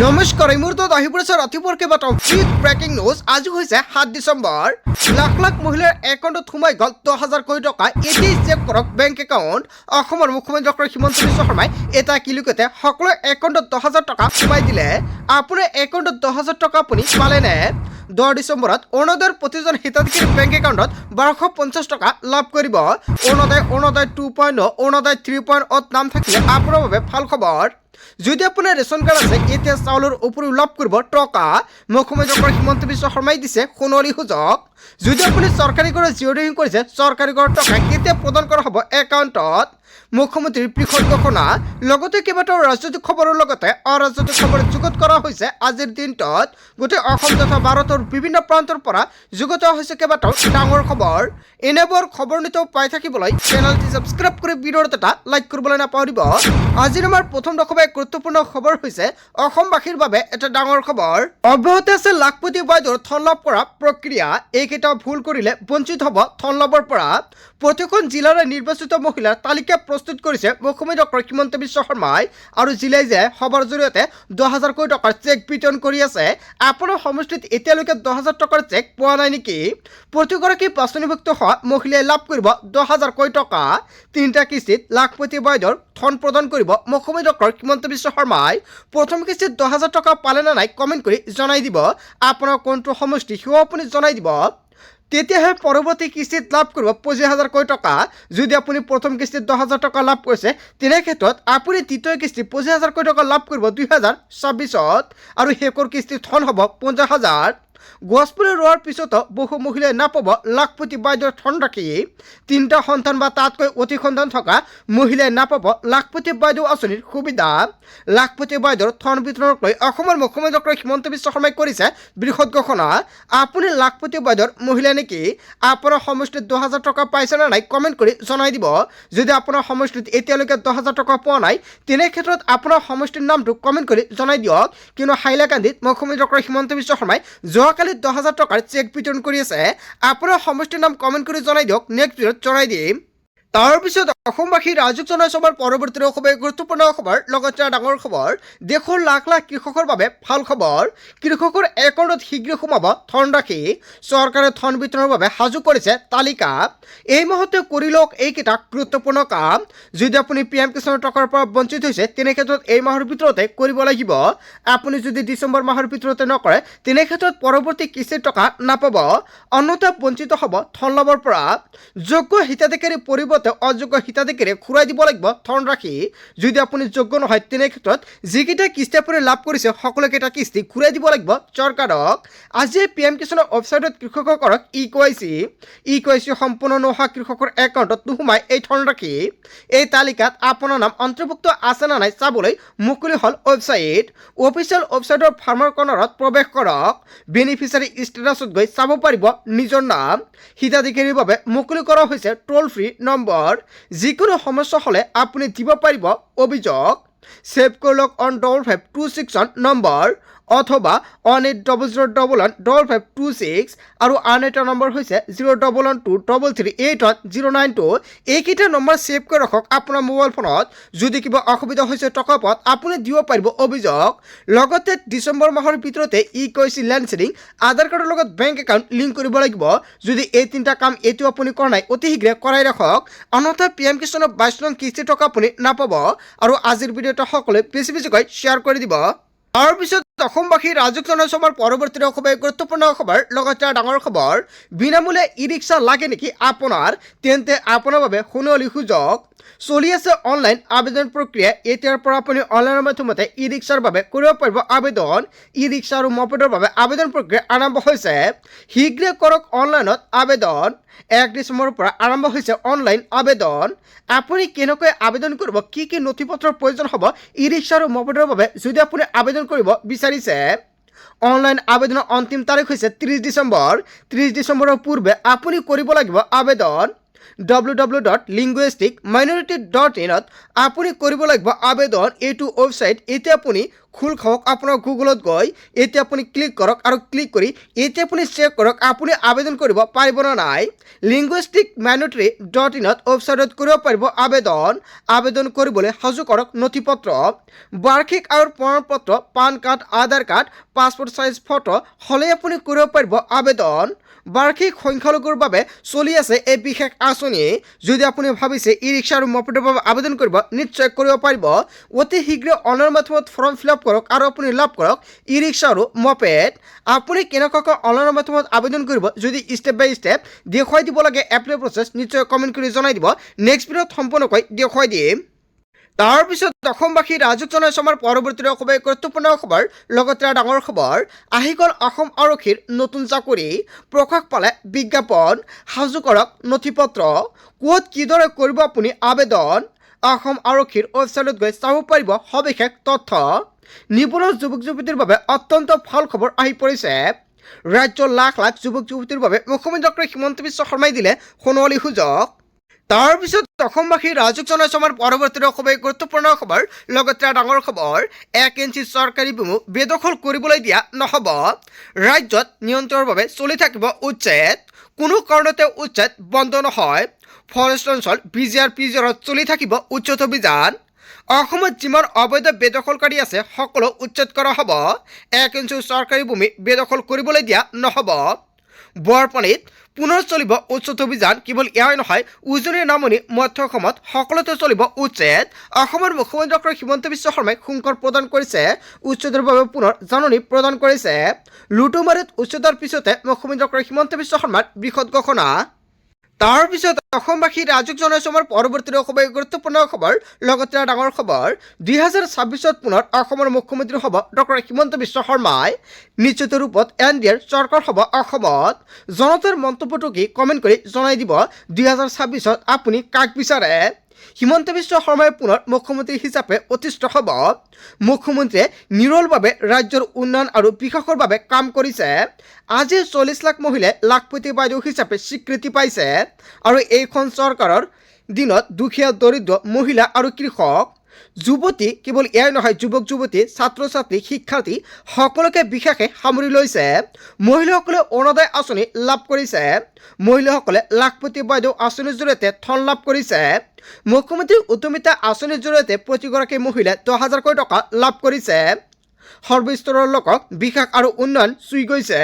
নমস্কাৰ এই মুহূৰ্তত আহি পৰিছে ৰাতিপুৱাৰ কেইবাটাও বিগ ব্ৰেকিং নিউজ। আজি হৈছে 7 ডিচেম্বৰ। লাখ লাখ মহিলাৰ একাউণ্টত সোমাই গ'ল 10,000 কোটি টকা। এতিয়াই চেক কৰক বেংক একাউণ্ট। অসমৰ মুখ্যমন্ত্ৰী ডক্টৰ হিমন্ত বিশ্ব শৰ্মাই এটা কিলিকতে সকলো একাউণ্টত 10,000 টকা সোমাই দিলে। আপোনাৰ একাউণ্টত 10,000 টকা আপুনি পালেনে? 10 ডিচেম্বৰত অৰুণোদয়ৰ প্ৰতিজন হিতাধিকাৰীৰ বেংক একাউণ্টত 1250 টকা লাভ কৰিব। অৰুণোদয় 2.0 অৰুণোদয় 3.0 নাম থাকিলে আপোনাৰ বাবে ভাল খবৰ। যদি আপোনাৰ ৰেচন কাৰ্ড আছে এতিয়া চাউলৰ উপৰিও লাভ কৰিব টকা। মুখ্যমন্ত্ৰী ডক্টৰ হিমন্ত বিশ্ব শৰ্মাই দিছে সোণালী সুযোগ। যদি আপুনি চৰকাৰী ঘৰত জিঅ'ৰিং কৰিছে চৰকাৰী ঘৰৰ টকা কেতিয়া প্ৰদান কৰা হ'ব একাউণ্টত। মুখ্যমন্ত্ৰীৰ বৃহৎ ঘোষণা। লগতে কেইবাটাও ৰাজনৈতিক খবৰৰ লগতে অৰাজনৈতিক খবৰ যুগুত কৰা হৈছে আজিৰ দিনটোত। গোটেই অসম তথা ভাৰতৰ বিভিন্ন প্ৰান্তৰ পৰা যুগুত হৈছে কেইবাটাও ডাঙৰ খবৰ। এনেবোৰ খবৰ নিতৌ পাই থাকিবলৈ চেনেলটি ছাবস্ক্ৰাইব কৰি ভিডিঅ'ত এটা লাইক কৰিবলৈ নাপাহৰিব। আজিৰ আমাৰ প্ৰথম দশমে গুৰুত্বপূৰ্ণ খবৰ হৈছে অসমবাসীৰ বাবে এটা ডাঙৰ খবৰ। অব্যাহত আছে লাখপতি বাইদেউৰ ধন লাভ কৰা প্ৰক্ৰিয়া। এইকেইটা ভুল কৰিলে বঞ্চিত হ'ব ধন লাভৰ পৰা। প্ৰতিখন জিলাৰে নিৰ্বাচিত মহিলাৰ তালিকা প্ৰস্তুত কৰিছে মুখ্যমন্ত্ৰী ডক্টৰ হিমন্ত বিশ্ব শৰ্মাই। আৰু জিলাই যে সভাৰ জৰিয়তে 10,000 কোটি টকাৰ চেক বিতৰণ কৰি আছে। আপোনাৰ সমষ্টিত এতিয়ালৈকে 10,000 টকাৰ চেক পোৱা নাই নেকি? প্ৰতিগৰাকী বাছনিভুক্ত হোৱা মহিলাই লাভ কৰিব 10,000 কোটি টকা। 3টা কিস্তিত লাখপতি বাইদেউৰ ধন প্ৰদান কৰিব মুখ্যমন্ত্ৰী ডক্টৰ হিমন্ত বিশ্ব শৰ্মাই। প্ৰথম কিস্তিত 10,000 টকা পালে নে নাই কমেণ্ট কৰি জনাই দিব। আপোনাৰ কোনটো সমষ্টি সেয়াও আপুনি জনাই দিব। তেতিয়াহে পৰৱৰ্তী কিস্তিত লাভ কৰিব 25,000 কোটি টকা। যদি আপুনি প্ৰথম কিস্তিত 10,000 টকা লাভ কৰিছে তেনে ক্ষেত্ৰত আপুনি দ্বিতীয় কিস্তি 25,000 কোটি টকা লাভ কৰিব 2026 আৰু শেষৰ কিস্তিত ধন হ'ব 50,000। গছপুলি ৰোৱাৰ পিছতো বহু মহিলাই নাপাব লাখপতি বাইদেউৰ ধনৰাশি। 3টা সন্তান বা তাতকৈ অধিক সন্তান থকা মহিলাই নাপাব লাখপতি বাইদেউ আঁচনিৰ সুবিধা। লাখপতি বাইদেউৰ ধন বিতৰণক লৈ অসমৰ মুখ্যমন্ত্ৰী ডক্টৰ হিমন্ত বিশ্ব শৰ্মাই কৰিছে বৃহৎ ঘোষণা। আপুনি লাখপতি বাইদেউৰ মহিলা নেকি? আপোনাৰ সমষ্টিত 10,000 টকা পাইছে নে নাই কমেণ্ট কৰি জনাই দিব। যদি আপোনাৰ সমষ্টিত এতিয়ালৈকে 10,000 টকা পোৱা নাই তেনে ক্ষেত্ৰত আপোনাৰ সমষ্টিৰ নামটো কমেণ্ট কৰি জনাই দিয়ক। কিন্তু হাইলাকান্দিত মুখ্যমন্ত্ৰী ডক্টৰ হিমন্ত বিশ্ব শৰ্মাই যোৱাকালি 10,000 টকাৰ চেক বিতৰণ কৰি আছে। আপোনাৰ সমষ্টিৰ নাম কমেণ্ট কৰি জনাই দিয়ক, নেক্সট ভিডিঅ'ত জনাই দিম। তাৰপিছত অসমবাসী ৰাজুক জনাই সভাৰ পৰৱৰ্তী খুবেই গুৰুত্বপূৰ্ণ খবৰ। লগতে ডাঙৰ খবৰ, দেশৰ লাখ লাখ কৃষকৰ বাবে ভাল খবৰ। কৃষকৰ একাউণ্টত শীঘ্ৰে সোমাব ধনৰাশি। চৰকাৰে ধন বিতৰণৰ বাবে সাজু কৰিছে তালিকা। এই মাহতে কৰি লওক এইকেইটা গুৰুত্বপূৰ্ণ কাম। যদি আপুনি PM কিষাণৰ টকাৰ পৰা বঞ্চিত হৈছে তেনে ক্ষেত্ৰত এই মাহৰ ভিতৰতে কৰিব লাগিব। আপুনি যদি ডিচেম্বৰ মাহৰ ভিতৰতে নকৰে তেনে ক্ষেত্ৰত পৰৱৰ্তী কিস্তিৰ টকা নাপাব। অন্যথা বঞ্চিত হ'ব ধন লাভৰ পৰা। যোগ্য হিতাধিকাৰীৰ পৰিৱৰ্তে অযোগ্য হিতাধিকাৰীয়ে ঘূৰাই দিব লাগিব ধনৰাশি। যদি আপুনি যোগ্য নহয় তেনে ক্ষেত্ৰত যিকেইটা কিস্তি আপুনি লাভ কৰিছে সকলোকেইটা কিস্তি ঘূৰাই দিব লাগিব চৰকাৰক। আজি PM কিষাণৰ ৱেবছাইটত কৃষকসকলক ই-KYC সম্পূৰ্ণ নোহোৱা কৃষকৰ একাউণ্টত নোসোমাই এই ধনৰাশি। এই তালিকাত আপোনাৰ নাম অন্তৰ্ভুক্ত আছে নে নাই চাবলৈ মুকলি হ'ল ৱেবছাইট। অফিচিয়েল ৱেবছাইটৰ ফাৰ্মাৰ কৰ্ণাৰত প্ৰৱেশ কৰক। বেনিফিচিয়াৰী ষ্টেটাছত গৈ চাব পাৰিব নিজৰ নাম। হিতাধিকাৰীৰ বাবে মুকলি কৰা হৈছে টোল ফ্ৰী নম্বৰ। যিকোনো সমস্যা হ'লে আপুনি দিব পাৰিব অভিযোগ। ছেভ কৰি লওক অন 5526 নম্বৰ অথবা 1800115526 আৰু আন এটা নম্বৰ হৈছে 01123381092। এইকেইটা নম্বৰ ছেভ কৰি ৰাখক আপোনাৰ মোবাইল ফোনত। যদি কিবা অসুবিধা হৈছে টকা পোৱাত আপুনি দিব পাৰিব অভিযোগ। লগতে ডিচেম্বৰ মাহৰ ভিতৰতে ই-KYC লেণ্ড ছেডিং আধাৰ কাৰ্ডৰ লগত বেংক একাউণ্ট লিংক কৰিব লাগিব। যদি এই 3টা কাম এতিয়াও আপুনি কৰা নাই অতি শীঘ্ৰে কৰাই ৰাখক। অন্যথা PM কিষাণৰ 22 নং কিস্তিৰ টকা আপুনি নাপাব। আৰু আজিৰ ভিডিঅ'টো সকলোৱে বেছি বেছিকৈ শ্বেয়াৰ কৰি দিব। তাৰপিছত অসমবাসী ৰাজুক জনাই সভাৰ পৰৱৰ্তী খুবেই গুৰুত্বপূৰ্ণ খবৰ। লগতে ডাঙৰ খবৰ, বিনামূলীয়া ই-ৰিক্সা লাগে নেকি আপোনাৰ? তেন্তে আপোনাৰ বাবে সোণালী সুযোগ। চলি আছে অনলাইন আবেদন প্ৰক্ৰিয়া। এতিয়াৰ পৰা আপুনি অনলাইনৰ মাধ্যমতে ই-ৰিক্সাৰ বাবে কৰিব পাৰিব আবেদন। ই-ৰিক্সা আৰু মপেডৰ বাবে আবেদন প্ৰক্ৰিয়া আৰম্ভ হৈছে। শীঘ্ৰে কৰক অনলাইনত আবেদন। 1 ডিচেম্বৰৰ পৰা আৰম্ভ হৈছে অনলাইন আবেদন। আপুনি কেনেকৈ আবেদন কৰিব, কি কি নথিপত্ৰৰ প্ৰয়োজন হ'ব ই-ৰিক্সা আৰু মপেডৰ বাবে যদি আপুনি আবেদন কৰিব বিচাৰিছে। অনলাইন আবেদনৰ অন্তিম তাৰিখ হৈছে 30 ডিচেম্বৰ। 30 ডিচেম্বৰৰ পূৰ্বে আপুনি কৰিব লাগিব আবেদন। www.linguisticminority.in আপুনি কৰিব লাগিব আবেদন। এইটো ৱেবছাইট এতিয়া আপুনি খোল খাওক আপোনাৰ গুগলত গৈ এতিয়া আপুনি ক্লিক কৰক আৰু ক্লিক কৰি এতিয়া আপুনি চেক কৰক আপুনি আবেদন কৰিব পাৰিব নে নাই linguisticminority.in ৱেবছাইটত কৰিব পাৰিব আবেদন কৰিবলৈ সাজু কৰক নথিপত্ৰ বাৰ্ষিক আয়ৰ প্ৰমাণপত্ৰ পান কাৰ্ড আধাৰ কাৰ্ড পাছপোৰ্ট সাইজ ফটো হলে আপুনি কৰিব পাৰিব আবেদন বাৰ্ষিক সংখ্যালঘুৰ বাবে চলি আছে এই বিশেষ আঁচনি যদি আপুনি ভাবিছে ই ৰিক্সা আৰু মপেডৰ বাবে আবেদন কৰিব নিশ্চয় কৰিব পাৰিব অতি শীঘ্ৰ অনলাইন মাধ্যমত ফৰ্ম ফিল আপ কৰক আৰু আপুনি লাভ কৰক ই ৰিক্সা আৰু মপেড আপুনি কেনেকুৱাকৈ অনলাইন মাধ্যমত আবেদন কৰিব যদি ষ্টেপ বাই ষ্টেপ দেখুৱাই দিব লাগে এপ্লাই প্ৰচেছ নিশ্চয় কমেণ্ট কৰি জনাই দিব নেক্সট ভিডিঅ'ত সম্পূৰ্ণকৈ দেখুৱাই দিম তাৰপিছত অসমবাসী ৰাজুক জনাইছে আমাৰ পৰৱৰ্তী খুবেই গুৰুত্বপূৰ্ণ খবৰ লগতে ডাঙৰ খবৰ আহি গ'ল অসম আৰক্ষীৰ নতুন চাকৰি প্ৰকাশ পালে বিজ্ঞাপন সাজু কৰক নথিপত্ৰ ক'ত কিদৰে কৰিব আপুনি আবেদন অসম আৰক্ষীৰ ৱেবছাইটত গৈ চাব পাৰিব সবিশেষ তথ্য নিবনুৱা যুৱক যুৱতীৰ বাবে অত্যন্ত ভাল খবৰ আহি পৰিছে ৰাজ্যৰ লাখ লাখ যুৱক যুৱতীৰ বাবে মুখ্যমন্ত্ৰী ডক্টৰ হিমন্ত বিশ্ব শৰ্মাই দিলে সোণোৱালী সুযোগ তাৰপিছত অসমবাসী ৰাজুক জনাইছে আমাৰ পৰৱৰ্তী খুবেই গুৰুত্বপূৰ্ণ খবৰ লগতে ডাঙৰ খবৰ 1 ইঞ্চি চৰকাৰী ভূমি বেদখল কৰিবলৈ দিয়া নহ'ব ৰাজ্যত নিয়ন্ত্ৰণৰ বাবে চলি থাকিব উচ্ছেদ কোনো কাৰণতে উচ্ছেদ বন্ধ নহয় ফৰেষ্ট অঞ্চল BGR চলি থাকিব উচ্ছেদ অভিযান অসমত যিমান অবৈধ বেদখলকাৰী আছে সকলো উচ্ছেদ কৰা হ'ব 1 ইঞ্চি চৰকাৰী ভূমি বেদখল কৰিবলৈ দিয়া নহ'ব বৰপানীত পুনৰ চলিব উচ্ছেদ অভিযান কেৱল এয়াই নহয় উজনি নামনি মধ্য অসমত সকলোতে চলিব উচ্ছেদ অসমৰ মুখ্যমন্ত্ৰী ডক্টৰ হিমন্ত বিশ্ব শৰ্মাই সংকৰ প্ৰদান কৰিছে উচ্ছেদৰ বাবে পুনৰ জাননী প্ৰদান কৰিছে লুটুমাৰীত উচ্ছেদৰ পিছতে মুখ্যমন্ত্ৰী ডক্টৰ হিমন্ত বিশ্ব শৰ্মাৰ বৃহৎ ঘোষণা তাৰপিছত অসমবাসী ৰাজুক জনাইছে আমাৰ পৰৱৰ্তী খুবেই গুৰুত্বপূৰ্ণ খবৰ লগতে ডাঙৰ খবৰ 2026 পুনৰ অসমৰ মুখ্যমন্ত্ৰী হ'ব ডক্টৰ হিমন্ত বিশ্ব শৰ্মাই নিশ্চিত ৰূপত NDAৰ চৰকাৰ হ'ব অসমত জনতাৰ মন্তব্যটো কি কমেণ্ট কৰি জনাই দিব 2026 আপুনি কাক বিচাৰে হিমন্ত বিশ্ব শৰ্মাই পুনৰ মুখ্যমন্ত্ৰী হিচাপে অধিষ্ঠ হ'ব মুখ্যমন্ত্ৰীয়ে নিৰলভাৱে ৰাজ্যৰ উন্নয়ন আৰু বিকাশৰ বাবে কাম কৰিছে আজি 40 লাখ মহিলাই লাখপতি বাইদেউ হিচাপে স্বীকৃতি পাইছে আৰু এইখন চৰকাৰৰ দিনত দুখীয়া দৰিদ্ৰ মহিলা আৰু কৃষক যুৱতী কেৱল এয়াই নহয় যুৱক যুৱতী ছাত্ৰ ছাত্ৰী শিক্ষাৰ্থী সকলোকে বিশেষে সামৰি লৈছে মহিলাসকলে অৰুণোদয় আঁচনি লাভ কৰিছে মহিলাসকলে লাখপতি বাইদেউ আঁচনিৰ জৰিয়তে ধন লাভ কৰিছে মুখ্যমন্ত্ৰী উদ্যমিতা আঁচনিৰ জৰিয়তে প্ৰতিগৰাকী মহিলাই 10,000 কোটি টকা লাভ কৰিছে সৰ্বস্তৰৰ লোকক বিকাশ আৰু উন্নয়ন চুই গৈছে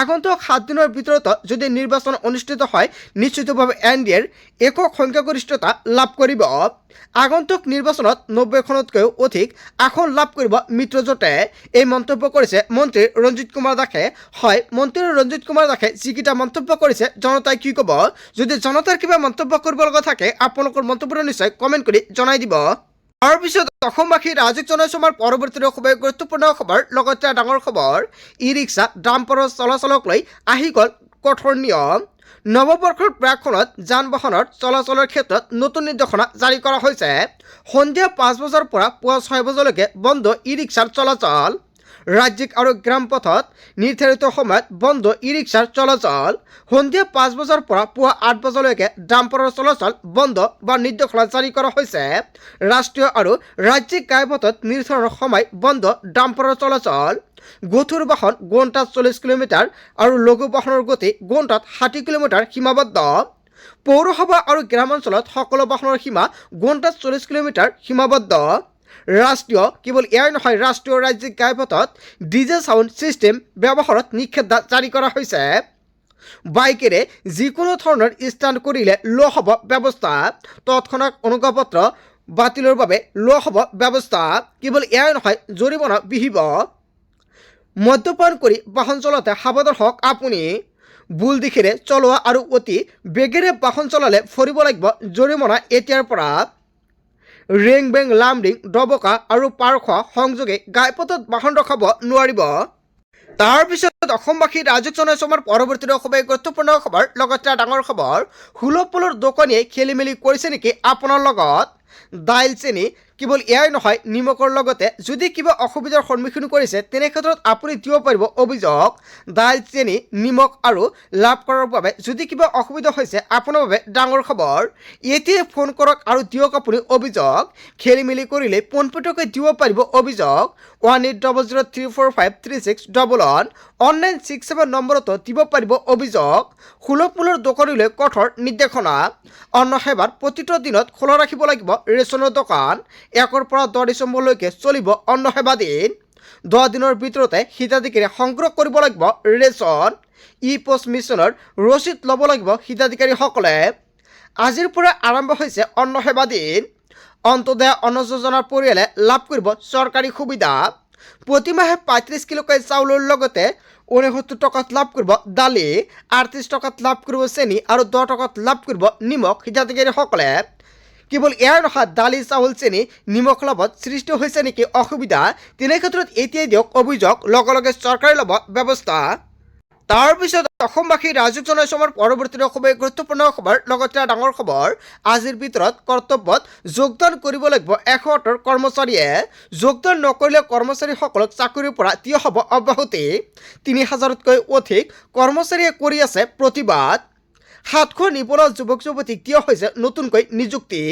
আগন্তুক 7 দিনৰ ভিতৰত যদি নিৰ্বাচন অনুষ্ঠিত হয় নিশ্চিতভাৱে NDAৰ একক সংখ্যাগৰিষ্ঠতা লাভ কৰিব আগন্তুক নিৰ্বাচনত 90খনতকৈও অধিক আসন লাভ কৰিব মিত্ৰজোঁটে এই মন্তব্য কৰিছে মন্ত্ৰী ৰঞ্জিত কুমাৰ দাসে হয় মন্ত্ৰী ৰঞ্জিত কুমাৰ দাসে যিকেইটা মন্তব্য কৰিছে জনতাই কি ক'ব যদি জনতাৰ কিবা মন্তব্য কৰিব লগা থাকে আপোনালোকৰ মন্তব্য নিশ্চয় কমেণ্ট কৰি জনাই দিব তাৰপিছত অসমবাসী ৰাজুক জনাইছে আমাৰ পৰৱৰ্তী খুবেই গুৰুত্বপূৰ্ণ খবৰ লগতে ডাঙৰ খবৰ ই ৰিক্সা ডাম্পাৰৰ চলাচলক লৈ আহি গ'ল কঠোৰ নিয়ম নৱবৰ্ষৰ প্ৰাকখনত যান বাহনৰ চলাচলৰ ক্ষেত্ৰত নতুন নিৰ্দেশনা জাৰি কৰা হৈছে সন্ধিয়া 5 বজাৰ পৰা পুৱা 6 বজালৈকে বন্ধ ই ৰিক্সাৰ চলাচল ৰাজ্যিক আৰু গ্ৰাম পথত নিৰ্ধাৰিত সময়ত বন্ধ ই ৰিক্সাৰ চলাচল সন্ধিয়া 5 বজাৰ পৰা পুৱা 8 বজালৈকে ডাম্পাৰৰ চলাচল বন্ধ বা নিৰ্দেশনা জাৰি কৰা হৈছে ৰাষ্ট্ৰীয় আৰু ৰাজ্যিক ঘাইপথত নিৰ্ধাৰণৰ সময় বন্ধ ডাম্পাৰৰ চলাচল গধুৰ বাহন ঘণ্টাত 40 কিলোমিটাৰ আৰু লঘু বাহনৰ গতি ঘণ্টাত 60 কিলোমিটাৰ সীমাবদ্ধ পৌৰসভা আৰু গ্ৰামাঞ্চলত সকলো বাহনৰ সীমা ঘণ্টাত 40 কিলোমিটাৰ সীমাবদ্ধ ৰাষ্ট্ৰীয় কেৱল এয়াই নহয় ৰাষ্ট্ৰীয় ৰাজ্যিক ঘাইপথত ডিজে সাউণ্ড চিষ্টেম ব্যৱহাৰত নিষেধাজ্ঞা জাৰি কৰা হৈছে বাইকেৰে যিকোনো ধৰণৰ ষ্টাণ্ট কৰিলে লোৱা হ'ব ব্যৱস্থা তৎক্ষণাত অনুজ্ঞাপত্ৰ বাতিলৰ বাবে লোৱা হ'ব ব্যৱস্থা কেৱল এয়াই নহয় জৰিমনা বিহিব মদ্যপান কৰি বাহন চলাওঁতে সাৱধান হওক আপুনি ভুল দিশেৰে চলোৱা আৰু অতি বেগেৰে বাহন চলালে ভৰিব লাগিব জৰিমনা এতিয়াৰ পৰা ৰেং বেং লামডিং ডবকা আৰু পাৰখোৱা সংযোগে ঘাইপথত বাহন ৰখাব নোৱাৰিব তাৰপিছত অসমবাসী ৰাজুক জনাইছে আমাৰ পৰৱৰ্তী খুবেই গুৰুত্বপূৰ্ণ খবৰ লগতে ডাঙৰ খবৰ হুলপলৰ দোকানীয়ে খেলি মেলি কৰিছে নেকি আপোনাৰ লগত দাইল চেনি কেৱল এয়াই নহয়, নিমখৰ লগতে যদি কিবা অসুবিধাৰ সন্মুখীন কৰিছে তেনে ক্ষেত্ৰত আপুনি দিব পাৰিব অভিযোগ। দাইল, চেনি, নিমখ আৰু লাভ কৰাৰ বাবে যদি কিবা অসুবিধা হৈছে আপোনাৰ বাবে ডাঙৰ খবৰ। এতিয়াই ফোন কৰক আৰু দিয়ক আপুনি অভিযোগ। খেলি মেলি কৰিলে পোনপটীয়াকৈ দিব পাৰিব অভিযোগ। 1800345361 অনলাইন 67 নম্বৰতো দিব পাৰিব অভিযোগ। সুলভ মূল্যৰ দোকানীলৈ কঠোৰ নিৰ্দেশনা। অন্ন সেৱাৰ প্ৰতিটো দিনত খোলা ৰাখিব লাগিব ৰেচনৰ দোকান। 1 পৰা 10 ডিচেম্বৰলৈকে চলিব অন্ন সেৱা দিন। 10 দিনৰ ভিতৰতে হিতাধিকাৰী সংগ্ৰহ কৰিব লাগিব ৰেচন। ই-পোষ্ট মিছনৰ ৰচিদ ল'ব লাগিব হিতাধিকাৰীসকলে। আজিৰ পৰা আৰম্ভ হৈছে অন্ন সেৱা দিন। অন্তোদয় অন্ন যোজনাৰ পৰিয়ালে লাভ কৰিব চৰকাৰী সুবিধা। প্ৰতিমাহে 35 কিলোকৈ চাউলৰ লগতে 69 টকাত লাভ কৰিব দালি, 38 টকাত লাভ কৰিব চেনি আৰু 10 টকাত লাভ কৰিব নিমখ হিতাধিকাৰীসকলে। কেৱল এয়াই নহয়, দালি, চাউল, চেনি, নিমখ লাভত সৃষ্টি হৈছে নেকি অসুবিধা, তেনে ক্ষেত্ৰত এতিয়াই দিয়ক অভিযোগ, লগে লগে চৰকাৰে ল'ব ব্যৱস্থা। তাৰপিছত অসমবাসী ৰাজুক জনাইছোঁ আমাৰ পৰৱৰ্তী খুবেই গুৰুত্বপূৰ্ণ খবৰ, লগতে ডাঙৰ খবৰ। আজিৰ ভিতৰত কৰ্তব্যত যোগদান কৰিব লাগিব 71 কৰ্মচাৰীয়ে। যোগদান নকৰিলে কৰ্মচাৰীসকলক চাকৰিৰ পৰা দিয়া হ'ব অব্যাহতি। 3000তকৈ অধিক কৰ্মচাৰীয়ে কৰি আছে প্ৰতিবাদ। 700 নিবনুৱা যুৱক যুৱতীক দিয়া হৈছে নতুনকৈ নিযুক্তি।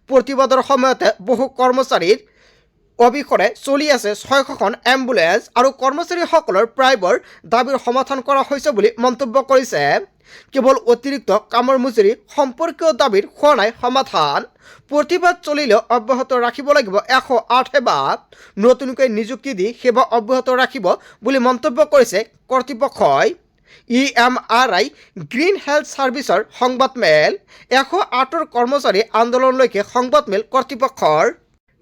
প্ৰতিবাদৰ সময়তে বহু কৰ্মচাৰীৰ অবিহনে চলি আছে 600খন এম্বুলেন্স আৰু কৰ্মচাৰীসকলৰ প্ৰায়বোৰ দাবীৰ সমাধান কৰা হৈছে বুলি মন্তব্য কৰিছে। কেৱল অতিৰিক্ত কামৰ মজুৰি সম্পৰ্কীয় দাবীৰ হোৱা নাই সমাধান। প্ৰতিবাদ চলিলেও অব্যাহত ৰাখিব লাগিব 108 সেৱা। নতুনকৈ নিযুক্তি দি সেৱা অব্যাহত ৰাখিব বুলি মন্তব্য কৰিছে কৰ্তৃপক্ষই। EMRI গ্ৰীণ হেল্থ ছাৰ্ভিচৰ সংবাদমেল। 108 কৰ্মচাৰী আন্দোলনলৈকে সংবাদমেল কৰ্তৃপক্ষৰ।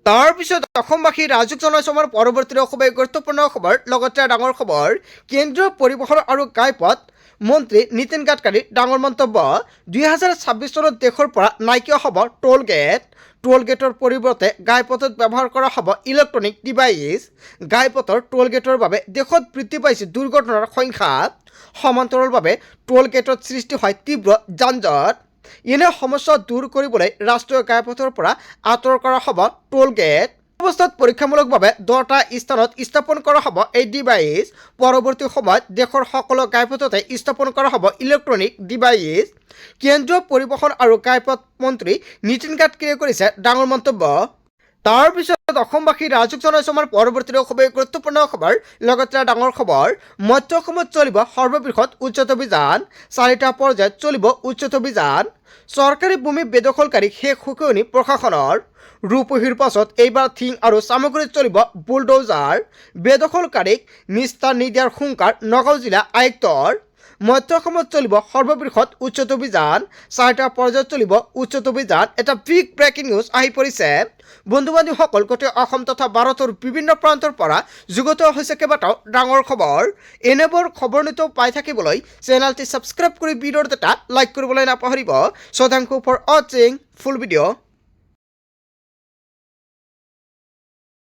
তাৰপিছত অসমবাসী ৰাজুক জনাইছোঁ আমাৰ পৰৱৰ্তী খুবেই গুৰুত্বপূৰ্ণ খবৰ, লগতে ডাঙৰ খবৰ। কেন্দ্ৰীয় পৰিবহণ আৰু ঘাইপথ মন্ত্ৰী নীতিন গাডকাৰীৰ ডাঙৰ মন্তব্য। 2026 চনত দেশৰ পৰা নাইকিয়া হ'ব টোল গেট। টোল গেটৰ পৰিৱৰ্তে ঘাইপথত ব্যৱহাৰ কৰা হ'ব ইলেক্ট্ৰনিক ডিভাইচ। ঘাইপথৰ টোল গেটৰ বাবে দেশত বৃদ্ধি পাইছে দুৰ্ঘটনাৰ সংখ্যা। সমান্তৰালভাৱে টোল গেটত সৃষ্টি হয় তীব্ৰ যান-জঁট। এনে সমস্যা দূৰ কৰিবলৈ ৰাষ্ট্ৰীয় ঘাইপথৰ পৰা আঁতৰ কৰা হ'ব টোল গেট। অৱস্থাত পৰীক্ষামূলকভাৱে 10টা স্থানত স্থাপন কৰা হ'ব এই ডিভাইচ। পৰৱৰ্তী সময়ত দেশৰ সকলো ঘাইপথতে স্থাপন কৰা হ'ব ইলেক্ট্ৰনিক ডিভাইচ। কেন্দ্ৰীয় পৰিবহণ আৰু ঘাইপথ মন্ত্ৰী নীতিন গাডকাৰীয়ে কৰিছে ডাঙৰ মন্তব্য। তাৰপিছত অসমবাসী ৰাজুক জনাইছোঁ আমাৰ পৰৱৰ্তী খুবেই গুৰুত্বপূৰ্ণ খবৰ, লগতে ডাঙৰ খবৰ। মধ্য অসমত চলিব সৰ্ববৃহৎ উচ্ছেদ অভিযান। 4টা পৰ্যায়ত চলিব উচ্ছেদ অভিযান। চৰকাৰী ভূমি বেদখলকাৰীক শেষ শুকনি প্ৰশাসনৰ। ৰূপহীৰ পাছত এইবাৰ থিং আৰু সামগ্ৰীত চলিব বুলডোজাৰ। বেদখলকাৰীক নিস্তাৰ নিদিয়াৰ হুংকাৰ নগাঁও জিলা আয়ুক্তৰ। মধ্য অসমত চলিব সৰ্ববৃহৎ উচ্ছেদ অভিযান। 4টা পৰ্যায়ত চলিব উচ্ছেদ অভিযান। এটা বিগ ব্ৰেকিং নিউজ আহি পৰিছে। বন্ধু বান্ধৱীসকল, গোটেই অসম তথা ভাৰতৰ বিভিন্ন প্ৰান্তৰ পৰা যুগুত হৈছে কেইবাটাও ডাঙৰ খবৰ। এনেবোৰ খবৰ নিতৌ পাই থাকিবলৈ চেনেলটি ছাবস্ক্ৰাইব কৰি ভিডিঅ'ত এটা লাইক কৰিবলৈ নাপাহৰিব। চ' থেংক ইউ ফৰ ৱাচিং ফুল ভিডিঅ'।